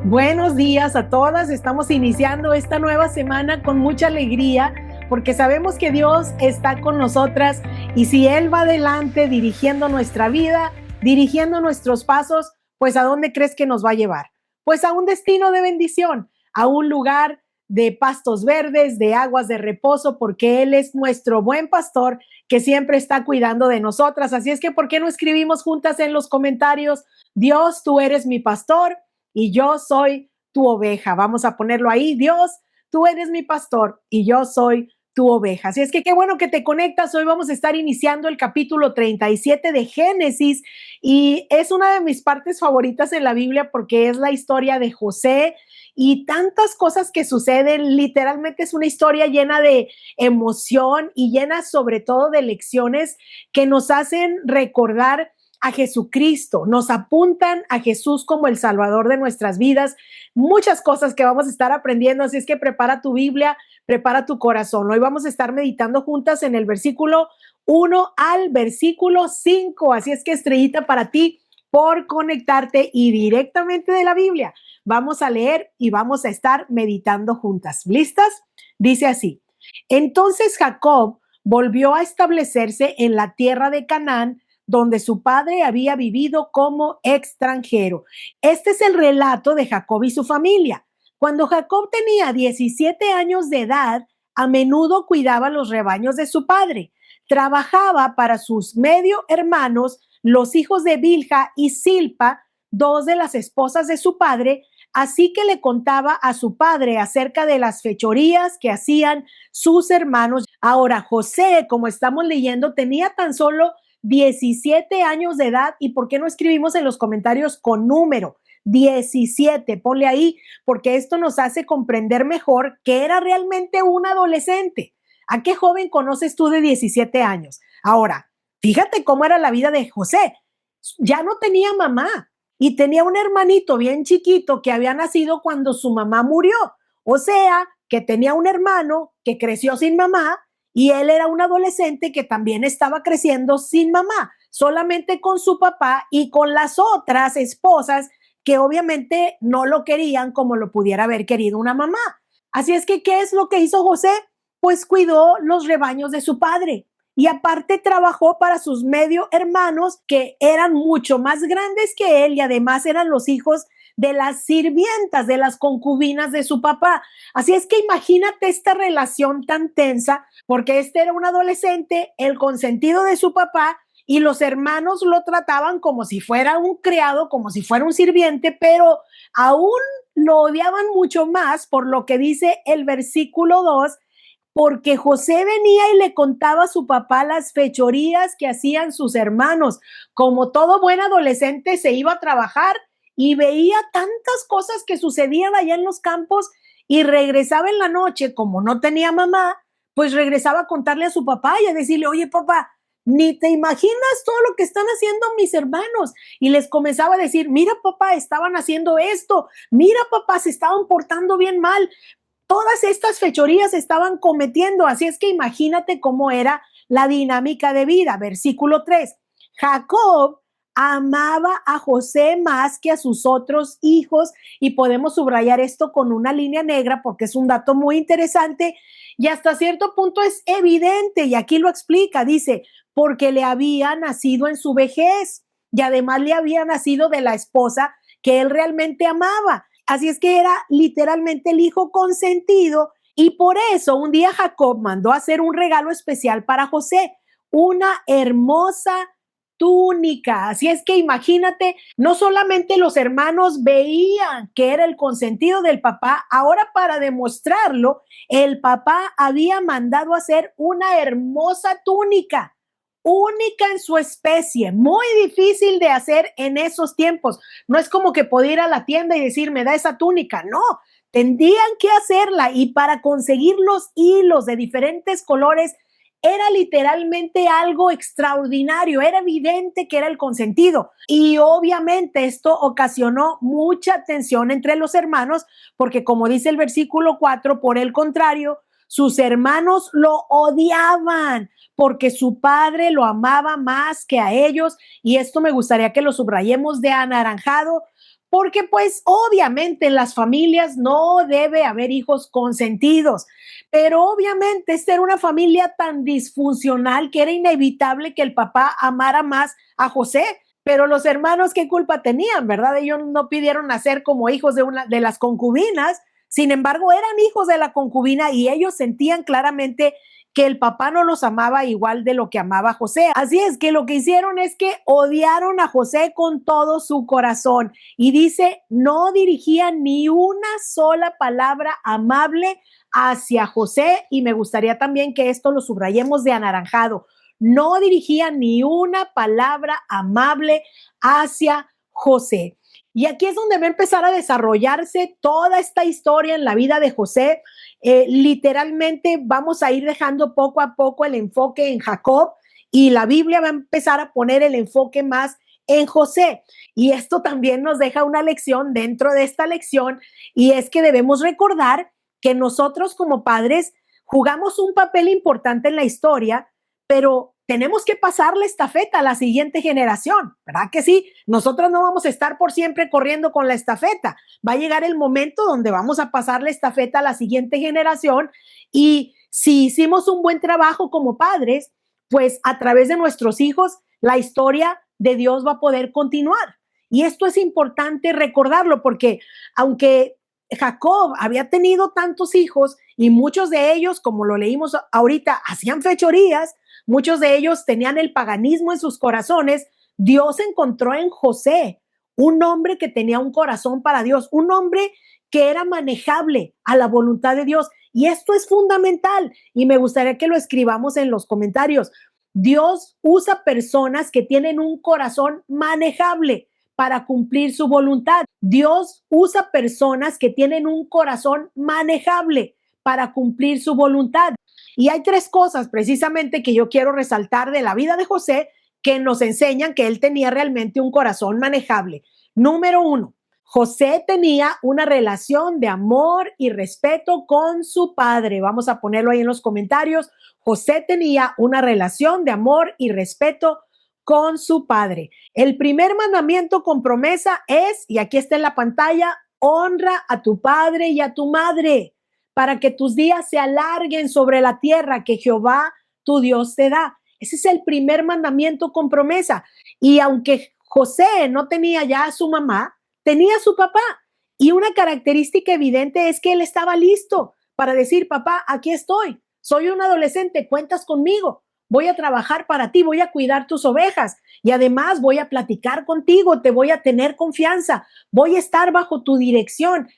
Buenos días a todas. Estamos iniciando esta nueva semana con mucha alegría porque sabemos que Dios está con nosotras y si Él va adelante dirigiendo nuestra vida, dirigiendo nuestros pasos, pues ¿a dónde crees que nos va a llevar? Pues a un destino de bendición, a un lugar de pastos verdes, de aguas de reposo, porque Él es nuestro buen pastor que siempre está cuidando de nosotras. Así es que, ¿por qué no escribimos juntas en los comentarios: Dios, tú eres mi pastor y yo soy tu oveja? Vamos a ponerlo ahí: Dios, tú eres mi pastor y yo soy tu oveja. Así es que qué bueno que te conectas. Hoy vamos a estar iniciando el capítulo 37 de Génesis y es una de mis partes favoritas en la Biblia porque es la historia de José y tantas cosas que suceden. Literalmente es una historia llena de emoción y llena sobre todo de lecciones que nos hacen recordar a Jesucristo, nos apuntan a Jesús como el Salvador de nuestras vidas. Muchas cosas que vamos a estar aprendiendo, así es que prepara tu Biblia, prepara tu corazón. Hoy vamos a estar meditando juntas en el versículo 1 al versículo 5, así es que estrellita para ti por conectarte y directamente de la Biblia. Vamos a leer y vamos a estar meditando juntas. ¿Listas? Dice así: Entonces Jacob volvió a establecerse en la tierra de Canaán, donde su padre había vivido como extranjero. Este es el relato de Jacob y su familia. Cuando Jacob tenía 17 años de edad, a menudo cuidaba los rebaños de su padre. Trabajaba para sus medio hermanos, los hijos de Bilha y Silpa, dos de las esposas de su padre, así que le contaba a su padre acerca de las fechorías que hacían sus hermanos. Ahora, José, como estamos leyendo, tenía tan solo 17 años de edad. ¿Y por qué no escribimos en los comentarios con número? 17, ponle ahí, porque esto nos hace comprender mejor que era realmente un adolescente. ¿A qué joven conoces tú de 17 años? Ahora, fíjate cómo era la vida de José. Ya no tenía mamá y tenía un hermanito bien chiquito que había nacido cuando su mamá murió. O sea, que tenía un hermano que creció sin mamá y él era un adolescente que también estaba creciendo sin mamá, solamente con su papá y con las otras esposas que obviamente no lo querían como lo pudiera haber querido una mamá. Así es que, ¿qué es lo que hizo José? Pues cuidó los rebaños de su padre. Y aparte trabajó para sus medio hermanos que eran mucho más grandes que él y además eran los hijos de las sirvientas, de las concubinas de su papá. Así es que imagínate esta relación tan tensa, porque este era un adolescente, el consentido de su papá, y los hermanos lo trataban como si fuera un criado, como si fuera un sirviente, pero aún lo odiaban mucho más por lo que dice el versículo 2, porque José venía y le contaba a su papá las fechorías que hacían sus hermanos. Como todo buen adolescente, se iba a trabajar y veía tantas cosas que sucedían allá en los campos y regresaba en la noche, como no tenía mamá, pues regresaba a contarle a su papá y a decirle: oye papá, ni te imaginas todo lo que están haciendo mis hermanos. Y les comenzaba a decir: mira papá, estaban haciendo esto, mira papá, se estaban portando bien mal, todas estas fechorías estaban cometiendo. Así es que imagínate cómo era la dinámica de vida. Versículo 3. Jacob amaba a José más que a sus otros hijos, y podemos subrayar esto con una línea negra porque es un dato muy interesante y hasta cierto punto es evidente, y aquí lo explica. Dice: porque le había nacido en su vejez y además le había nacido de la esposa que él realmente amaba. Así es que era literalmente el hijo consentido, y por eso un día Jacob mandó a hacer un regalo especial para José, una hermosa túnica. Así es que imagínate, no solamente los hermanos veían que era el consentido del papá, ahora para demostrarlo, el papá había mandado a hacer una hermosa túnica, única en su especie, muy difícil de hacer en esos tiempos. No es como que podía ir a la tienda y decir: me da esa túnica. No, tendrían que hacerla, y para conseguir los hilos de diferentes colores era literalmente algo extraordinario. Era evidente que era el consentido, y obviamente esto ocasionó mucha tensión entre los hermanos porque, como dice el versículo 4, por el contrario, sus hermanos lo odiaban porque su padre lo amaba más que a ellos. Y esto me gustaría que lo subrayemos de anaranjado, porque pues obviamente en las familias no debe haber hijos consentidos, pero obviamente esta era una familia tan disfuncional que era inevitable que el papá amara más a José. Pero los hermanos, ¿qué culpa tenían, verdad? Ellos no pidieron nacer como hijos de una de las concubinas, sin embargo, eran hijos de la concubina y ellos sentían claramente que el papá no los amaba igual de lo que amaba a José. Así es que lo que hicieron es que odiaron a José con todo su corazón. Y dice, no dirigían ni una sola palabra amable hacia José. Y me gustaría también que esto lo subrayemos de anaranjado. No dirigían ni una palabra amable hacia José. Y aquí es donde va a empezar a desarrollarse toda esta historia en la vida de José. Literalmente vamos a ir dejando poco a poco el enfoque en Jacob y la Biblia va a empezar a poner el enfoque más en José. Y esto también nos deja una lección dentro de esta lección y es que debemos recordar que nosotros como padres jugamos un papel importante en la historia, pero tenemos que pasar la estafeta a la siguiente generación, ¿verdad que sí? Nosotros no vamos a estar por siempre corriendo con la estafeta. Va a llegar el momento donde vamos a pasar la estafeta a la siguiente generación y si hicimos un buen trabajo como padres, pues a través de nuestros hijos, la historia de Dios va a poder continuar. Y esto es importante recordarlo porque aunque Jacob había tenido tantos hijos y muchos de ellos, como lo leímos ahorita, hacían fechorías, muchos de ellos tenían el paganismo en sus corazones, Dios encontró en José un hombre que tenía un corazón para Dios, un hombre que era manejable a la voluntad de Dios. Y esto es fundamental y me gustaría que lo escribamos en los comentarios. Dios usa personas que tienen un corazón manejable para cumplir su voluntad. Dios usa personas que tienen un corazón manejable para cumplir su voluntad. Y hay tres cosas precisamente que yo quiero resaltar de la vida de José que nos enseñan que él tenía realmente un corazón manejable. Número uno, José tenía una relación de amor y respeto con su padre. Vamos a ponerlo ahí en los comentarios. José tenía una relación de amor y respeto con su padre. El primer mandamiento con promesa es, y aquí está en la pantalla, honra a tu padre y a tu madre para que tus días se alarguen sobre la tierra que Jehová tu Dios te da. Ese es el primer mandamiento con promesa. Y aunque José no tenía ya a su mamá, tenía a su papá. Y una característica evidente es que él estaba listo para decir, papá, aquí estoy. Soy un adolescente, cuentas conmigo. Voy a trabajar para ti, voy a cuidar tus ovejas y además voy a platicar contigo, te voy a tener confianza, voy a estar bajo tu dirección.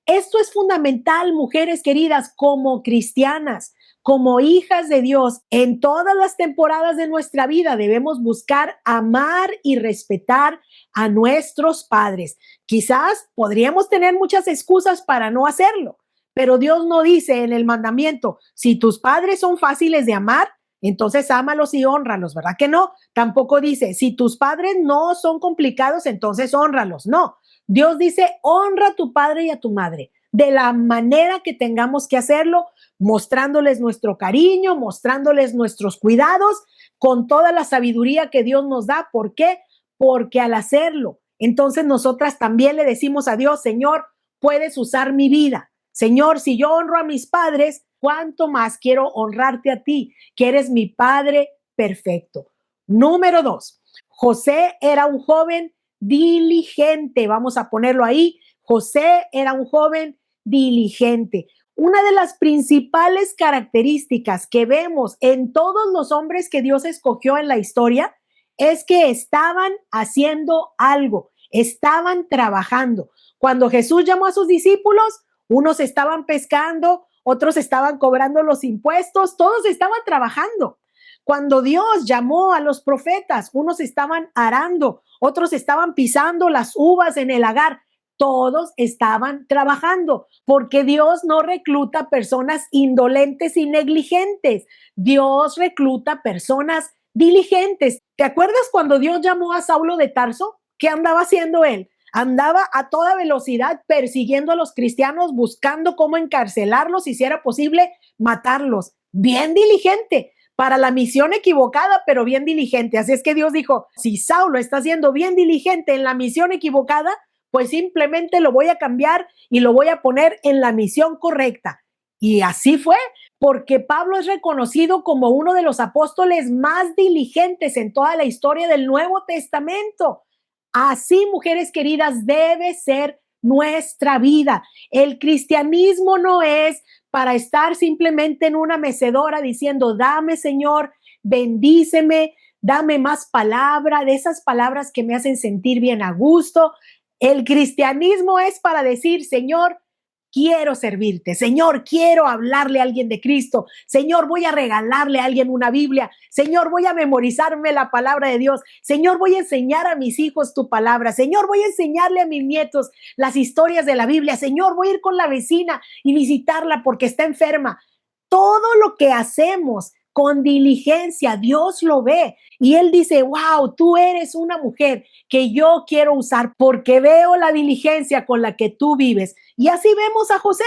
Esto es fundamental, mujeres queridas, como cristianas, como hijas de Dios. En todas las temporadas de nuestra vida debemos buscar amar y respetar a nuestros padres. Quizás podríamos tener muchas excusas para no hacerlo, pero Dios no dice en el mandamiento, si tus padres son fáciles de amar, entonces ámalos y hónralos, ¿verdad que no? Tampoco dice, si tus padres no son complicados, entonces hónralos. No, Dios dice, honra a tu padre y a tu madre de la manera que tengamos que hacerlo, mostrándoles nuestro cariño, mostrándoles nuestros cuidados, con toda la sabiduría que Dios nos da. ¿Por qué? Porque al hacerlo, entonces nosotras también le decimos a Dios, Señor, puedes usar mi vida. Señor, si yo honro a mis padres, ¿cuánto más quiero honrarte a ti, que eres mi Padre perfecto? Número dos, José era un joven diligente. Vamos a ponerlo ahí. José era un joven diligente. Una de las principales características que vemos en todos los hombres que Dios escogió en la historia es que estaban haciendo algo, estaban trabajando. Cuando Jesús llamó a sus discípulos, unos estaban pescando, otros estaban cobrando los impuestos, todos estaban trabajando. Cuando Dios llamó a los profetas, unos estaban arando, otros estaban pisando las uvas en el lagar. Todos estaban trabajando, porque Dios no recluta personas indolentes y negligentes. Dios recluta personas diligentes. ¿Te acuerdas cuando Dios llamó a Saulo de Tarso? ¿Qué andaba haciendo él? Andaba a toda velocidad persiguiendo a los cristianos, buscando cómo encarcelarlos y si era posible matarlos. Bien diligente para la misión equivocada, pero bien diligente. Así es que Dios dijo, si Saulo está siendo bien diligente en la misión equivocada, pues simplemente lo voy a cambiar y lo voy a poner en la misión correcta. Y así fue, porque Pablo es reconocido como uno de los apóstoles más diligentes en toda la historia del Nuevo Testamento. Así, mujeres queridas, debe ser nuestra vida. El cristianismo no es para estar simplemente en una mecedora diciendo, dame, Señor, bendíceme, dame más palabra, de esas palabras que me hacen sentir bien a gusto. El cristianismo es para decir, Señor, quiero servirte. Señor, quiero hablarle a alguien de Cristo. Señor, voy a regalarle a alguien una Biblia. Señor, voy a memorizarme la palabra de Dios. Señor, voy a enseñar a mis hijos tu palabra. Señor, voy a enseñarle a mis nietos las historias de la Biblia. Señor, voy a ir con la vecina y visitarla porque está enferma. Todo lo que hacemos con diligencia, Dios lo ve. Y Él dice, wow, tú eres una mujer que yo quiero usar porque veo la diligencia con la que tú vives. Y así vemos a José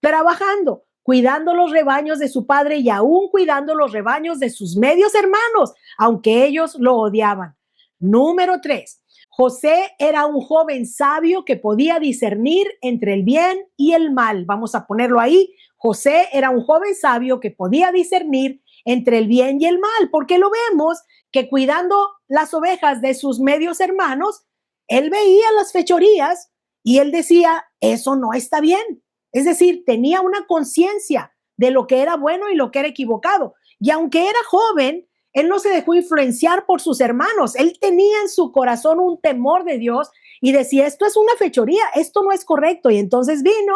trabajando, cuidando los rebaños de su padre y aún cuidando los rebaños de sus medios hermanos, aunque ellos lo odiaban. Número 3. José era un joven sabio que podía discernir entre el bien y el mal. Vamos a ponerlo ahí. José era un joven sabio que podía discernir entre el bien y el mal, porque lo vemos que cuidando las ovejas de sus medios hermanos, él veía las fechorías y él decía, eso no está bien. Es decir, tenía una conciencia de lo que era bueno y lo que era equivocado. Y aunque era joven, él no se dejó influenciar por sus hermanos. Él tenía en su corazón un temor de Dios y decía, esto es una fechoría, esto no es correcto. Y entonces vino,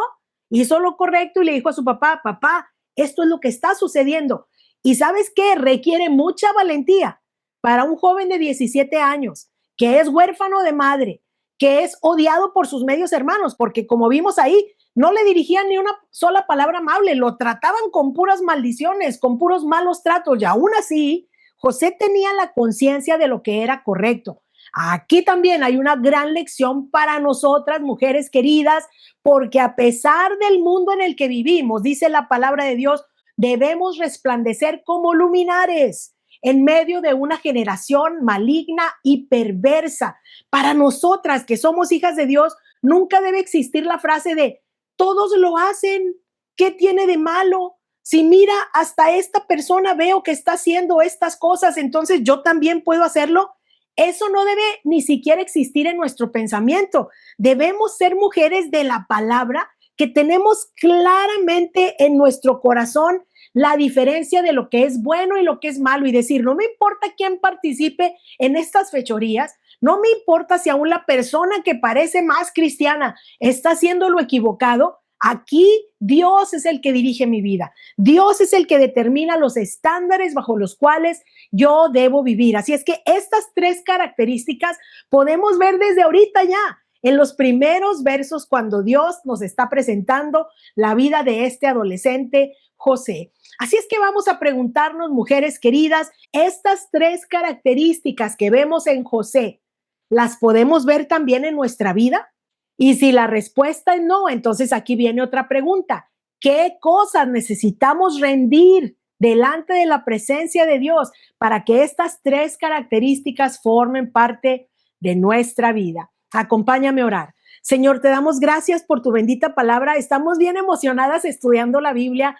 hizo lo correcto y le dijo a su papá, papá, esto es lo que está sucediendo. Y ¿sabes qué? Requiere mucha valentía para un joven de 17 años que es huérfano de madre, que es odiado por sus medios hermanos, porque como vimos ahí, no le dirigían ni una sola palabra amable, lo trataban con puras maldiciones, con puros malos tratos, y aún así, José tenía la conciencia de lo que era correcto. Aquí también hay una gran lección para nosotras, mujeres queridas, porque a pesar del mundo en el que vivimos, dice la palabra de Dios, debemos resplandecer como luminares en medio de una generación maligna y perversa. Para nosotras que somos hijas de Dios, nunca debe existir la frase de todos lo hacen, ¿qué tiene de malo? Si mira, hasta esta persona veo que está haciendo estas cosas, entonces yo también puedo hacerlo. Eso no debe ni siquiera existir en nuestro pensamiento. Debemos ser mujeres de la palabra que tenemos claramente en nuestro corazón la diferencia de lo que es bueno y lo que es malo y decir, no me importa quién participe en estas fechorías, no me importa si aún la persona que parece más cristiana está haciendo lo equivocado, aquí Dios es el que dirige mi vida, Dios es el que determina los estándares bajo los cuales yo debo vivir. Así es que estas 3 características podemos ver desde ahorita ya, en los primeros versos cuando Dios nos está presentando la vida de este adolescente José. Así es que vamos a preguntarnos, mujeres queridas, estas 3 características que vemos en José, ¿las podemos ver también en nuestra vida? Y si la respuesta es no, entonces aquí viene otra pregunta. ¿Qué cosas necesitamos rendir delante de la presencia de Dios para que estas 3 características formen parte de nuestra vida? Acompáñame a orar. Señor, te damos gracias por tu bendita palabra. Estamos bien emocionadas estudiando la Biblia.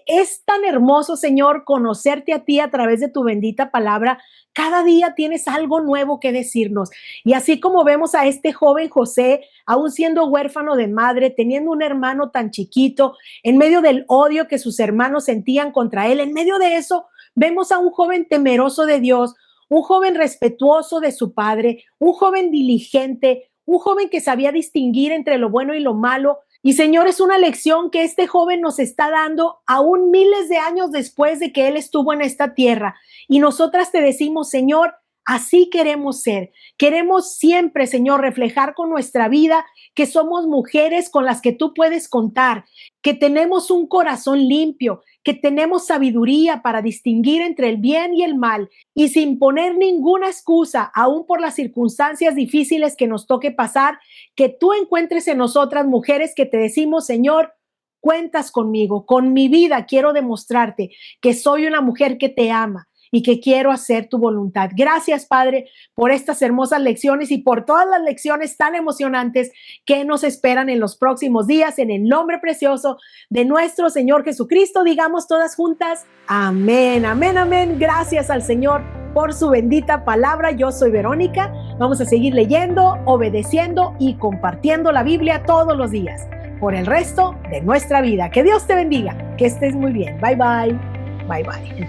Es tan hermoso, Señor, conocerte a ti a través de tu bendita palabra. Cada día tienes algo nuevo que decirnos. Y así como vemos a este joven José, aún siendo huérfano de madre, teniendo un hermano tan chiquito, en medio del odio que sus hermanos sentían contra él, en medio de eso, vemos a un joven temeroso de Dios, un joven respetuoso de su padre, un joven diligente, un joven que sabía distinguir entre lo bueno y lo malo. Y Señor, es una lección que este joven nos está dando aún miles de años después de que él estuvo en esta tierra. Y nosotras te decimos, Señor, así queremos ser. Queremos siempre, Señor, reflejar con nuestra vida que somos mujeres con las que tú puedes contar, que tenemos un corazón limpio, que tenemos sabiduría para distinguir entre el bien y el mal y sin poner ninguna excusa, aún por las circunstancias difíciles que nos toque pasar, que tú encuentres en nosotras mujeres que te decimos, Señor, cuentas conmigo, con mi vida quiero demostrarte que soy una mujer que te ama y que quiero hacer tu voluntad. Gracias, Padre, por estas hermosas lecciones y por todas las lecciones tan emocionantes que nos esperan en los próximos días. En el nombre precioso de nuestro Señor Jesucristo, digamos todas juntas, amén, amén, amén. Gracias al Señor por su bendita palabra. Yo soy Verónica. Vamos a seguir leyendo, obedeciendo y compartiendo la Biblia todos los días por el resto de nuestra vida. Que Dios te bendiga, que estés muy bien. Bye, bye. Bye, bye.